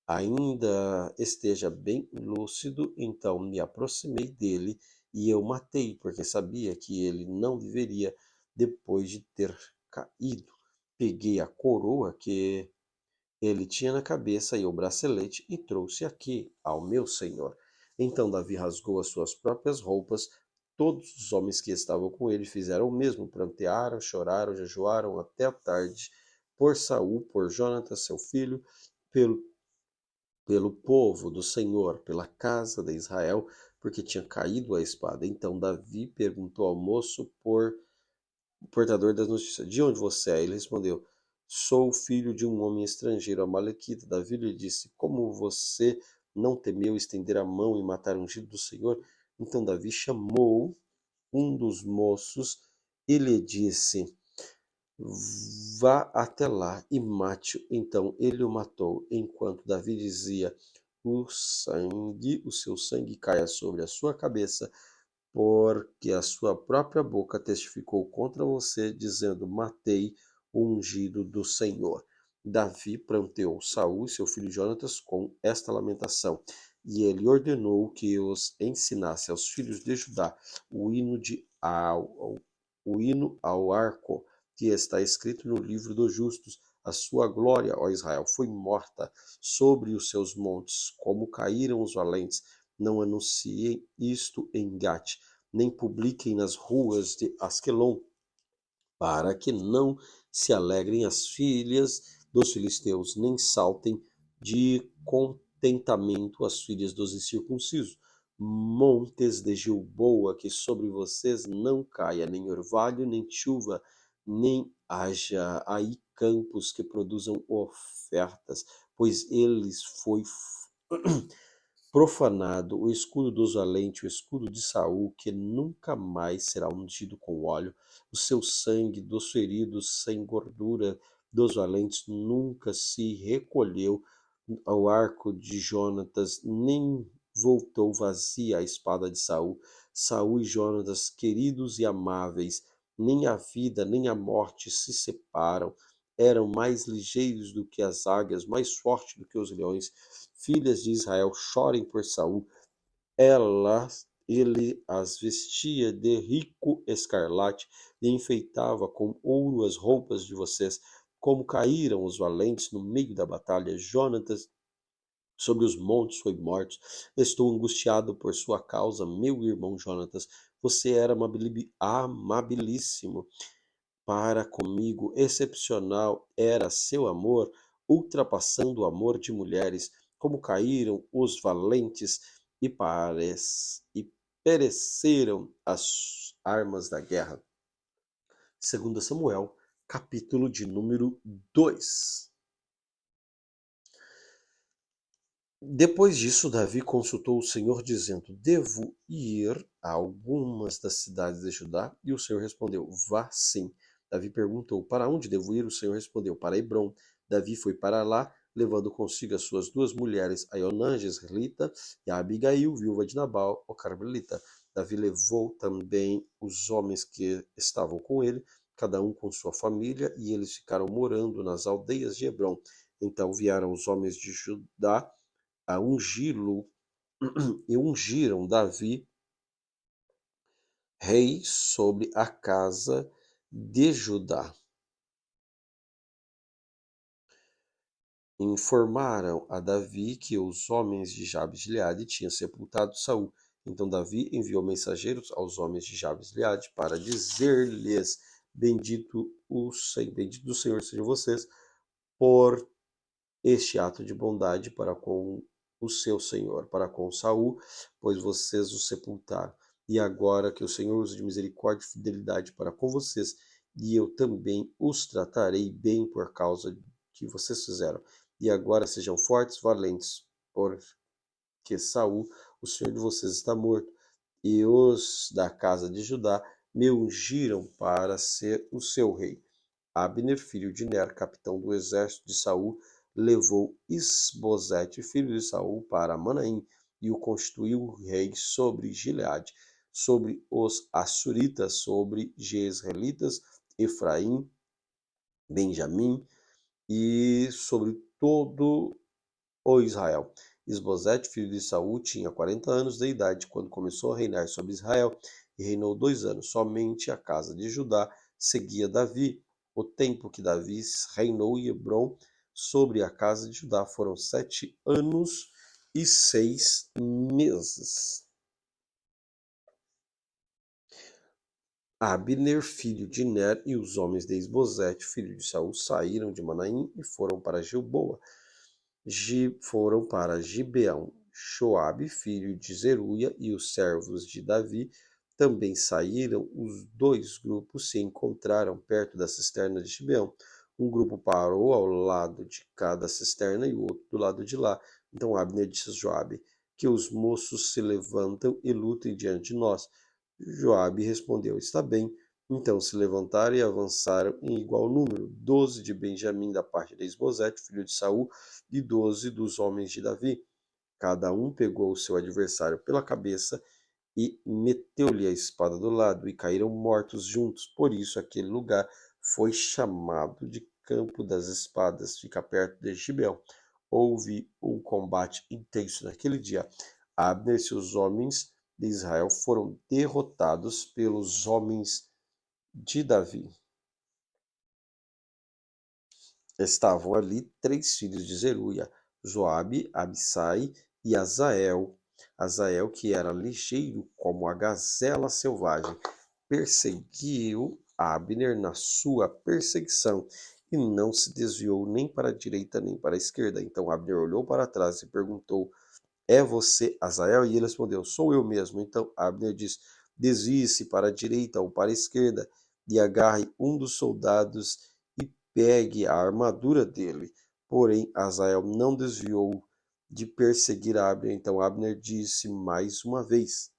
ainda esteja bem lúcido, então me aproximei dele e eu matei, porque sabia que ele não viveria depois de ter caído. Peguei a coroa que ele tinha na cabeça e o bracelete e trouxe aqui ao meu senhor. Então Davi rasgou as suas próprias roupas. Todos os homens que estavam com ele fizeram o mesmo, prantearam, choraram, jejuaram até a tarde. por Saul, por Jonatas, seu filho, pelo, pelo povo do Senhor, pela casa de Israel, porque tinha caído a espada. Então Davi perguntou ao moço o portador das notícias: de onde você é? Ele respondeu: sou filho de um homem estrangeiro, amalequita. Davi lhe disse: como você não temeu estender a mão e matar o ungido do Senhor? Então Davi chamou um dos moços e lhe disse: vá até lá e mate-o. Então ele o matou, enquanto Davi dizia: o seu sangue caia sobre a sua cabeça, porque a sua própria boca testificou contra você, dizendo: matei o ungido do Senhor. Davi pranteou Saul e seu filho Jonatas com esta lamentação, e ele ordenou que os ensinasse aos filhos de Judá o hino ao arco, que está escrito no livro dos justos: a sua glória, ó Israel, foi morta sobre os seus montes, como caíram os valentes. Não anunciem isto em Gate, nem publiquem nas ruas de Asquelon, para que não se alegrem as filhas dos filisteus, nem saltem de contentamento as filhas dos incircuncisos. Montes de Gilboa, que sobre vocês não caia nem orvalho, nem chuva, nem haja aí campos que produzam ofertas, pois eles foi profanado o escudo dos valentes, o escudo de Saul, que nunca mais será ungido com óleo. O seu sangue dos feridos sem gordura dos valentes nunca se recolheu ao arco de Jonatas, nem voltou vazia a espada de Saul. Saul e Jonatas, queridos e amáveis, nem a vida nem a morte se separam. Eram mais ligeiros do que as águias, mais fortes do que os leões. Filhas de Israel, chorem por Saul. Ele as vestia de rico escarlate e enfeitava com ouro as roupas de vocês. Como caíram os valentes no meio da batalha, Jonatas sobre os montes foi morto. Estou angustiado por sua causa, meu irmão Jonatas. Você era amabilíssimo para comigo, excepcional era seu amor, ultrapassando o amor de mulheres. Como caíram os valentes e pereceram as armas da guerra. 2 Samuel, capítulo de número 2. Depois disso, Davi consultou o Senhor, dizendo: devo ir a algumas das cidades de Judá? E o Senhor respondeu: vá sim. Davi perguntou: para onde devo ir? O Senhor respondeu: para Hebrom. Davi foi para lá, levando consigo as suas duas mulheres, a Ionã, jezreelita, e a Abigail, viúva de Nabal, o carmelita. Davi levou também os homens que estavam com ele, cada um com sua família, e eles ficaram morando nas aldeias de Hebrom. Então vieram os homens de Judá a ungí-lo e ungiram Davi rei sobre a casa de Judá. Informaram a Davi que os homens de Jabes de Gileade tinham sepultado Saul. Então Davi enviou mensageiros aos homens de Jabes de Gileade para dizer-lhes: bendito do Senhor sejam vocês por este ato de bondade para com o seu senhor, para com Saul, pois vocês o sepultaram. E agora que o Senhor use de misericórdia e fidelidade para com vocês, e eu também os tratarei bem por causa que vocês fizeram. E agora sejam fortes, valentes, porque Saul, o senhor de vocês, está morto, e os da casa de Judá me ungiram para ser o seu rei. Abner, filho de Ner, capitão do exército de Saul, levou Isbosete, filho de Saul, para Manaim e o constituiu rei sobre Gileade, sobre os Assuritas, sobre Jezreelitas, Efraim, Benjamim e sobre todo o Israel. Isbosete, filho de Saul, tinha 40 anos de idade quando começou a reinar sobre Israel e reinou 2 anos. Somente a casa de Judá seguia Davi. O tempo que Davi reinou em Hebrom sobre a casa de Judá foram 7 anos e 6 meses. Abner, filho de Ner, e os homens de Esbozete, filho de Saul, saíram de Manaim e foram para Gilboa. Foram para Gibeão. Joabe, filho de Zeruia, e os servos de Davi também saíram. Os dois grupos se encontraram perto da cisterna de Gibeão. Um grupo parou ao lado de cada cisterna e o outro do lado de lá. Então Abner disse a Joabe: que os moços se levantem e lutem diante de nós. Joabe respondeu: está bem. Então se levantaram e avançaram em igual número, 12 de Benjamim da parte de Esbozete, filho de Saul, e 12 dos homens de Davi. Cada um pegou o seu adversário pela cabeça e meteu-lhe a espada do lado, e caíram mortos juntos. Por isso aquele lugar foi chamado de Campo das Espadas, fica perto de Gibeão. Houve um combate intenso naquele dia. Abner e seus homens de Israel foram derrotados pelos homens de Davi. Estavam ali 3 filhos de Zeruia, Joabe, Abissai e Azael. Azael, que era ligeiro como a gazela selvagem, perseguiu Abner na sua perseguição e não se desviou nem para a direita nem para a esquerda. Então Abner olhou para trás e perguntou: é você, Azael? E ele respondeu: sou eu mesmo. Então Abner disse: desvie-se para a direita ou para a esquerda e agarre um dos soldados e pegue a armadura dele. Porém, Azael não desviou de perseguir Abner. Então Abner disse mais uma vez: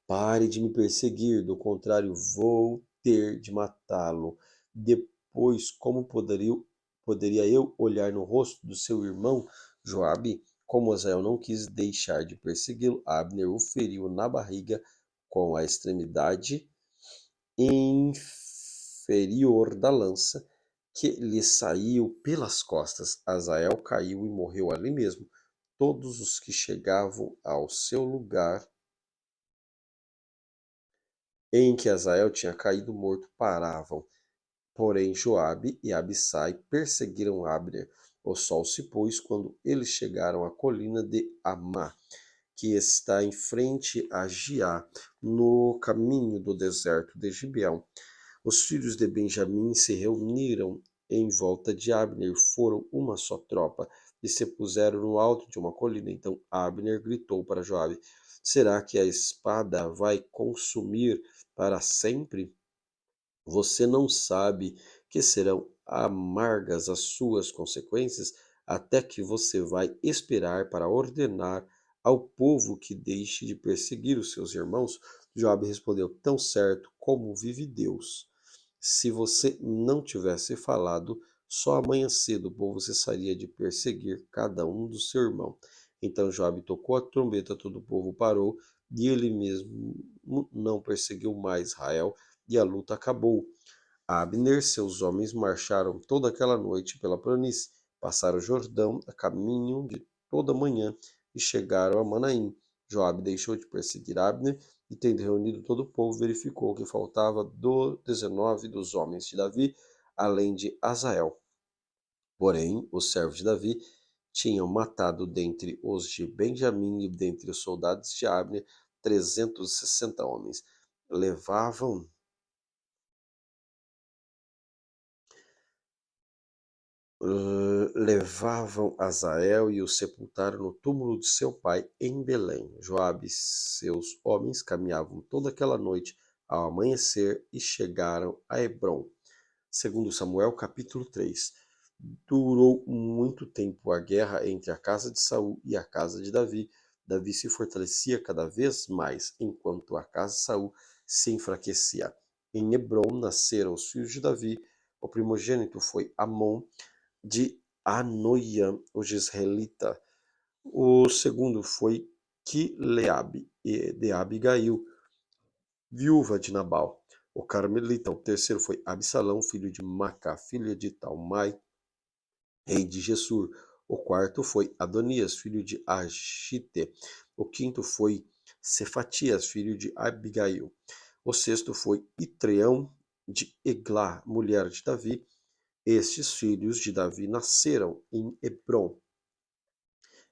pare de me perseguir, do contrário, vou ter de matá-lo. Depois, como poderia eu olhar no rosto do seu irmão Joabe? Como Azael não quis deixar de persegui-lo, Abner o feriu na barriga com a extremidade inferior da lança, que lhe saiu pelas costas. Azael caiu e morreu ali mesmo. Todos os que chegavam ao seu lugar em que Azael tinha caído morto paravam. Porém Joabe e Abissai perseguiram Abner. O sol se pôs quando eles chegaram à colina de Amá, que está em frente a Giá, no caminho do deserto de Gibeão. Os filhos de Benjamim se reuniram em volta de Abner, foram uma só tropa, e se puseram no alto de uma colina. Então Abner gritou para Joabe: será que a espada vai consumir para sempre? Você não sabe que serão amargas as suas consequências, até que você vai esperar para ordenar ao povo que deixe de perseguir os seus irmãos? Joabe respondeu: tão certo como vive Deus, se você não tivesse falado, só amanhã cedo o povo cessaria de perseguir cada um do seu irmão. Então Joabe tocou a trombeta, todo o povo parou, e ele mesmo não perseguiu mais Israel, e a luta acabou. Abner e seus homens marcharam toda aquela noite pela planície, passaram o Jordão a caminho de toda a manhã e chegaram a Manaim. Joabe deixou de perseguir Abner e, tendo reunido todo o povo, verificou que faltava 19 dos homens de Davi, além de Azael. Porém, os servos de Davi tinham matado dentre os de Benjamim e dentre os soldados de Abner 360 homens. Levavam Azael e o sepultaram no túmulo de seu pai em Belém. Joabe e seus homens caminhavam toda aquela noite ao amanhecer e chegaram a Hebrom. Segundo Samuel, capítulo 3. Durou muito tempo a guerra entre a casa de Saul e a casa de Davi. Davi se fortalecia cada vez mais, enquanto a casa de Saul se enfraquecia. Em Hebrom nasceram os filhos de Davi. O primogênito foi Amon, de Anoiã, o Jezreelita. O segundo foi Quileabe, de Abigail, viúva de Nabal, o Carmelita. O terceiro foi Absalão, filho de Macá, filha de Talmai, rei de Gessur. O quarto foi Adonias, filho de Agite. O quinto foi Cefatias, filho de Abigail. O sexto foi Itreão, de Eglá, mulher de Davi. Estes filhos de Davi nasceram em Hebrom.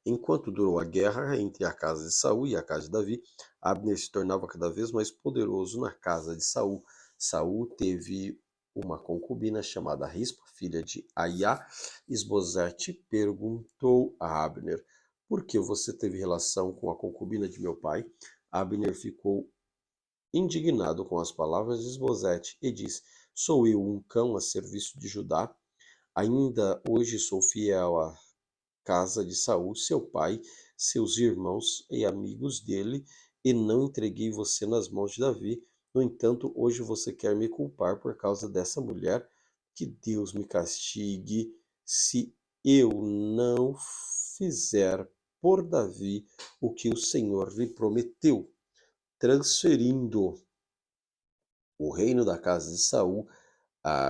Enquanto durou a guerra entre a casa de Saul e a casa de Davi, Abner se tornava cada vez mais poderoso na casa de Saul. Saul teve uma concubina chamada Rispa, filha de Aiá. Esbozete perguntou a Abner: por que você teve relação com a concubina de meu pai? Abner ficou indignado com as palavras de Esbozete e disse: sou eu um cão a serviço de Judá? Ainda hoje sou fiel à casa de Saul, seu pai, seus irmãos e amigos dele, e não entreguei você nas mãos de Davi. No entanto, hoje você quer me culpar por causa dessa mulher? Que Deus me castigue se eu não fizer por Davi o que o Senhor lhe prometeu, transferindo o reino da casa de Saul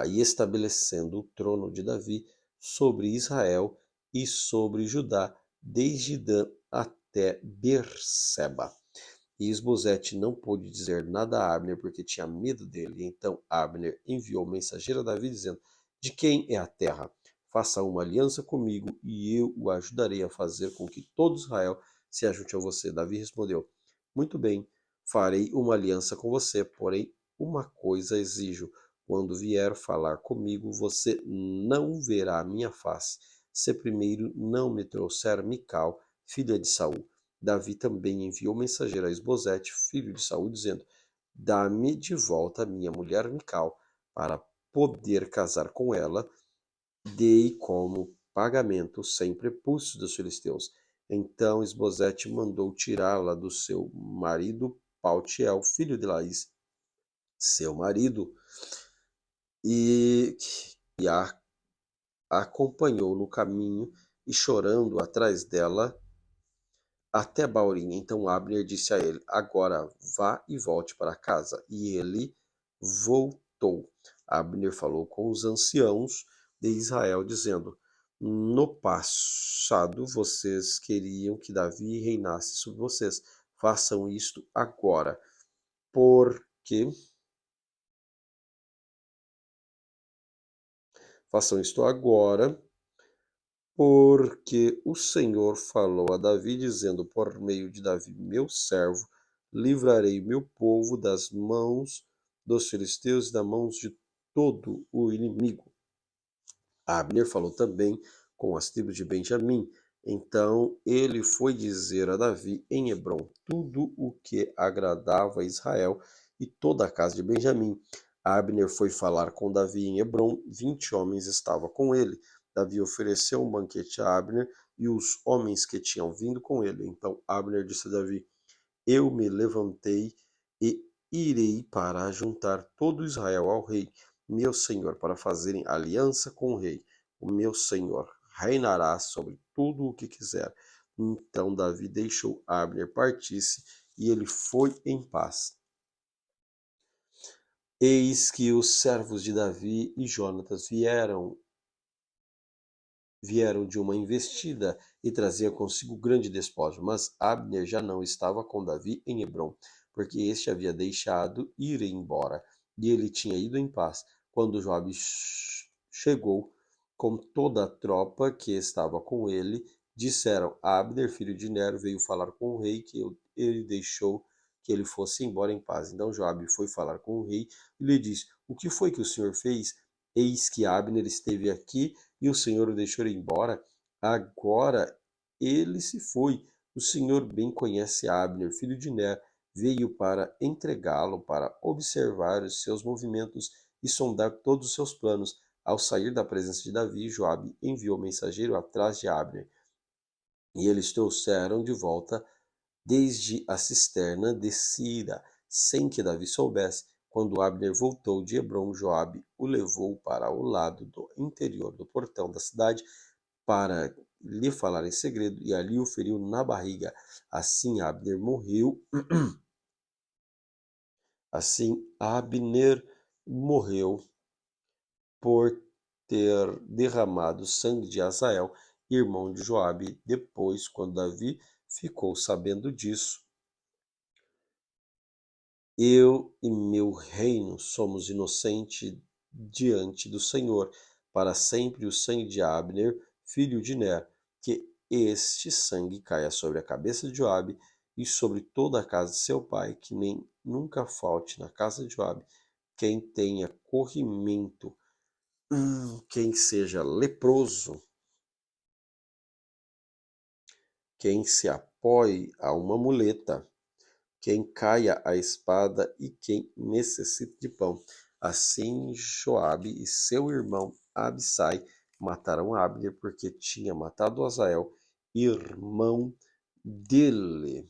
e estabelecendo o trono de Davi sobre Israel e sobre Judá, desde Dan até Berseba. E Esbozete não pôde dizer nada a Abner porque tinha medo dele. Então Abner enviou mensageiro a Davi dizendo: de quem é a terra? Faça uma aliança comigo e eu o ajudarei a fazer com que todo Israel se ajunte a você. Davi respondeu: muito bem, farei uma aliança com você, porém uma coisa exijo: quando vier falar comigo, você não verá a minha face, se primeiro não me trouxer Mical, filha de Saul. Davi também enviou mensageiro a Esbozete, filho de Saul, dizendo: dá-me de volta a minha mulher Mical, para poder casar com ela. Dei como pagamento 100 prepúcios dos filisteus. Então Esbozete mandou tirá-la do seu marido Paltiel, filho de Laís, seu marido, e a acompanhou no caminho e chorando atrás dela até Baurim. Então Abner disse a ele: agora vá e volte para casa. E ele voltou. Abner falou com os anciãos de Israel, dizendo: no passado vocês queriam que Davi reinasse sobre vocês. Façam isto agora, porque façam isto agora, porque o Senhor falou a Davi, dizendo: por meio de Davi, meu servo, livrarei meu povo das mãos dos filisteus e das mãos de todo o inimigo. Abner falou também com as tribos de Benjamim. Então ele foi dizer a Davi em Hebrom tudo o que agradava a Israel e toda a casa de Benjamim. Abner foi falar com Davi em Hebrom, 20 homens estavam com ele. Davi ofereceu um banquete a Abner e os homens que tinham vindo com ele. Então Abner disse a Davi: eu me levantei e irei para juntar todo Israel ao rei, meu senhor, para fazerem aliança com o rei. O meu senhor reinará sobre tudo o que quiser. Então Davi deixou Abner partisse e ele foi em paz. Eis que os servos de Davi e Jonatas vieram de uma investida e traziam consigo grande despojo. Mas Abner já não estava com Davi em Hebrom, porque este havia deixado ir embora, e ele tinha ido em paz. Quando Joabe chegou com toda a tropa que estava com ele, disseram: Abner, filho de Nero, veio falar com o rei que ele deixou que ele fosse embora em paz. Então Joabe foi falar com o rei e lhe disse: o que foi que o senhor fez? Eis que Abner esteve aqui e o Senhor o deixou ir embora. Agora ele se foi. O Senhor bem conhece Abner, filho de Ner. Veio para entregá-lo, para observar os seus movimentos e sondar todos os seus planos. Ao sair da presença de Davi, Joabe enviou mensageiro atrás de Abner, e eles trouxeram de volta desde a cisterna de Sira, sem que Davi soubesse. Quando Abner voltou de Hebrom, Joabe o levou para o lado do interior do portão da cidade para lhe falar em segredo, e ali o feriu na barriga. Assim Abner morreu. Assim Abner morreu por ter derramado sangue de Asael, irmão de Joabe. Depois, quando Davi ficou sabendo disso, eu e meu reino somos inocentes diante do Senhor. Para sempre o sangue de Abner, filho de Ner, que este sangue caia sobre a cabeça de Joabe e sobre toda a casa de seu pai, que nem nunca falte na casa de Joabe quem tenha corrimento, quem seja leproso, quem se apoie a uma muleta, quem caia a espada e quem necessite de pão. Assim Joabe e seu irmão Abissai mataram Abner, porque tinha matado Asael, irmão dele.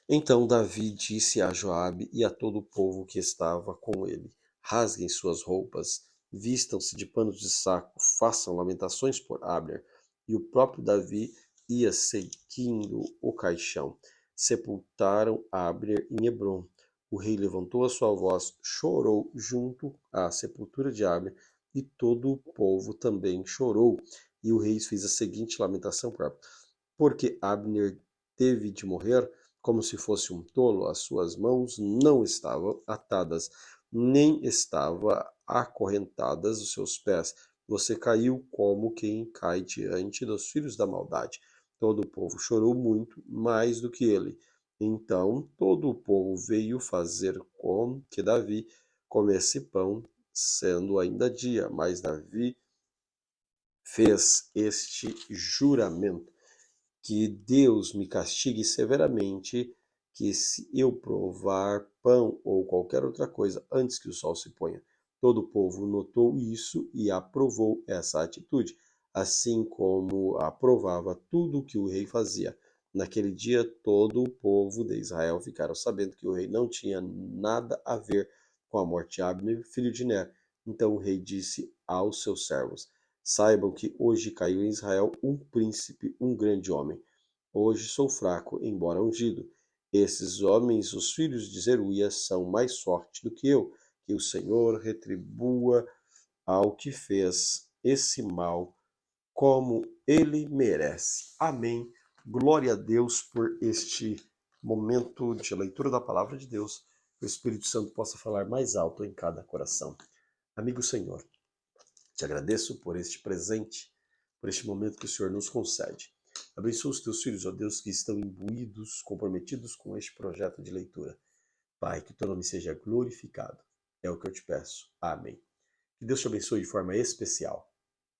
Então Davi disse a Joabe e a todo o povo que estava com ele: rasguem suas roupas, vistam-se de panos de saco, façam lamentações por Abner. E o próprio Davi ia seguindo o caixão. Sepultaram Abner em Hebrom. O rei levantou a sua voz, chorou junto à sepultura de Abner, e todo o povo também chorou. E o rei fez a seguinte lamentação por Abner: porque Abner teve de morrer como se fosse um tolo, as suas mãos não estavam atadas, nem estavam acorrentadas os seus pés. Você caiu como quem cai diante dos filhos da maldade. Todo o povo chorou muito, mais do que ele. Então todo o povo veio fazer com que Davi comesse pão, sendo ainda dia. Mas Davi fez este juramento: que Deus me castigue severamente, que se eu provar pão ou qualquer outra coisa antes que o sol se ponha. Todo o povo notou isso e aprovou essa atitude, assim como aprovava tudo o que o rei fazia. Naquele dia, todo o povo de Israel ficaram sabendo que o rei não tinha nada a ver com a morte de Abner, filho de Ner. Então o rei disse aos seus servos: saibam que hoje caiu em Israel um príncipe, um grande homem. Hoje sou fraco, embora ungido. Esses homens, os filhos de Zeruia, são mais fortes do que eu. Que o Senhor retribua ao que fez esse mal como ele merece. Amém. Glória a Deus por este momento de leitura da palavra de Deus. Que o Espírito Santo possa falar mais alto em cada coração. Amigo Senhor, te agradeço por este presente, por este momento que o Senhor nos concede. Abençoa os teus filhos, ó Deus, que estão imbuídos, comprometidos com este projeto de leitura. Pai, que teu nome seja glorificado. É o que eu te peço. Amém. Que Deus te abençoe de forma especial.